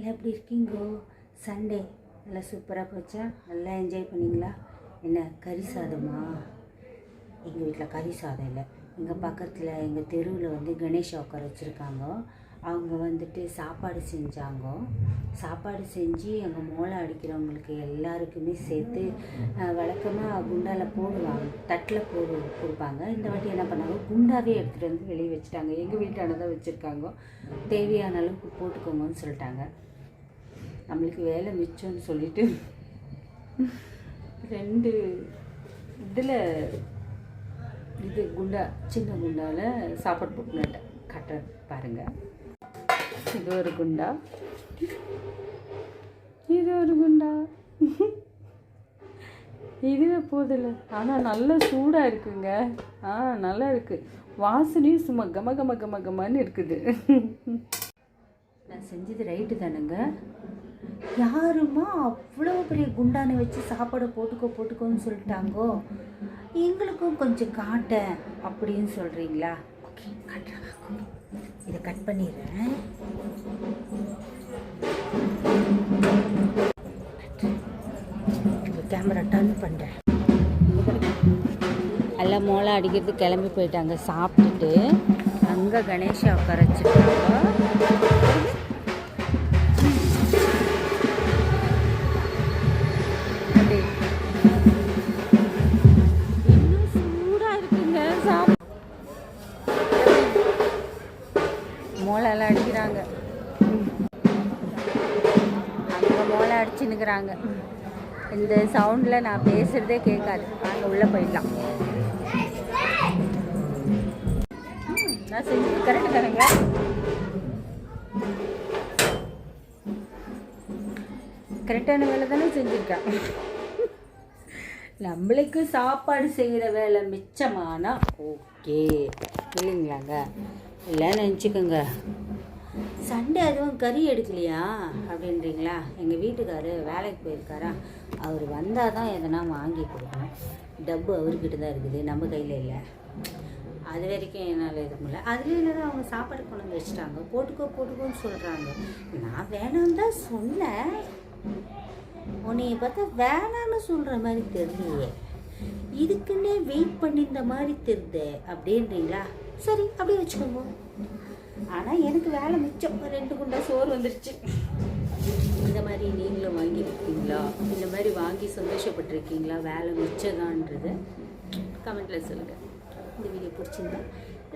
எல்லாம் எப்படி இருக்கீங்கோ? சண்டே நல்லா சூப்பராக போச்சா? நல்லா என்ஜாய் பண்ணிங்களா? என்ன கறி சாதமா? எங்கள் வீட்டில் கறி சாதம் இல்லை. எங்கள் பக்கத்தில் எங்கள் தெருவில் வந்து கணேஷ் உட்கார வச்சுருக்காங்க. அவங்க வந்துட்டு சாப்பாடு செஞ்சாங்க. சாப்பாடு செஞ்சு எங்கள் மோளை அடிக்கிறவங்களுக்கு எல்லாருக்குமே சேர்த்து வழக்கமாக குண்டாவில் போடுவாங்க, தட்டில் கொடுப்பாங்க. இந்த வாட்டி என்ன பண்ணாங்க, குண்டாவே எடுத்துகிட்டு வந்து வெளியே வச்சுட்டாங்க. எங்கள் வீட்டான தான் வச்சுருக்காங்க. தேவையான அளவுக்கு போட்டுக்கோங்கன்னு சொல்லிட்டாங்க. நம்மளுக்கு வேலை மிச்சம்னு சொல்லிட்டு 2 இதில் இது குண்டா, சின்ன குண்டாவில் சாப்பாடு போட்டுனேன். கட்டுற பாருங்கள். இது ஒரு குண்டா, இது ஒரு குண்டா. இதுவே போதில்ல, ஆனால் நல்லா சூடாக இருக்குங்க. நல்லா இருக்குது. வாசனையும் சும்மா கம கம கம கமன்னு இருக்குது. நான் செஞ்சது ரைட்டு தானுங்க. யாருமா அவ்வளோ பெரிய குண்டானை வச்சு சாப்பாடு போட்டுக்கோன்னு சொல்லிட்டாங்கோ. எங்களுக்கும் கொஞ்சம் காட்டேன் அப்படின்னு சொல்கிறீங்களா? ஓகே, காட்டுறேன். இதை கட் பண்ணிடுறேன். கேமரா டர்ன் பண்ணுறேன். எல்லாம் மோளை அடிக்கிறது கிளம்பி போயிட்டாங்க. சாப்பிட்டுட்டு அங்கே கணேஷை உட்கார வச்சுருக்காங்க. மோளெல்லாம் அடிக்கிறாங்க. அங்கே மோளை அடிச்சுன்னுக்குறாங்க. இந்த சவுண்டில் நான் பேசுகிறதே கேட்காது. நாங்கள் உள்ளே போயிடலாம். நான் செஞ்சு கரெக்டு தானுங்க. கரெக்டான வேலை தானே செஞ்சுருக்கேன். நம்மளுக்கு சாப்பாடு செய்கிற வேலை மிச்சமானா ஓகே இல்லைங்களாங்க? இல்லை நினச்சிக்கோங்க. சண்டே அதுவும் கறி எடுக்கலையா அப்படின்றீங்களா? எங்கள் வீட்டுக்காரர் வேலைக்கு போயிருக்காரா. அவர் வந்தால் தான் எதனா வாங்கி கொடுக்கணும். டப்பு அவர்கிட்ட தான் இருக்குது, நம்ம கையில் இல்லை. அது வரைக்கும் என்னால் இது முடியல. அதுலேயும் தான் அவங்க சாப்பாடு கொண்டு வந்து வச்சுட்டாங்க. போட்டுக்கோன்னு சொல்கிறாங்க. நான் வேணான்னு தான் சொன்னேன். உன்னைய பார்த்தா வேணான்னு சொல்கிற மாதிரி தெரியலையே, இதுக்குன்னே வெயிட் பண்ணியிருந்த மாதிரி தெரியுது அப்படின்றீங்களா? சரி, அப்படியே வச்சுக்கோங்க. ஆனால் எனக்கு வேலை மிச்சம். 2 குண்டா சோறு வந்துருச்சு. இந்த மாதிரி நீங்களும் வாங்கியிருக்கீங்களா? இந்த மாதிரி வாங்கி சந்தோஷப்பட்டிருக்கீங்களா? வேலை மிச்சதான்றது கமெண்ட்டில் சொல்லுங்கள். இந்த வீடியோ பிடிச்சிருந்தா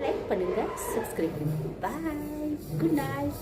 லைக் பண்ணுங்கள், சப்ஸ்கிரைப் பண்ணுங்கள். பாய், குட் நைட்.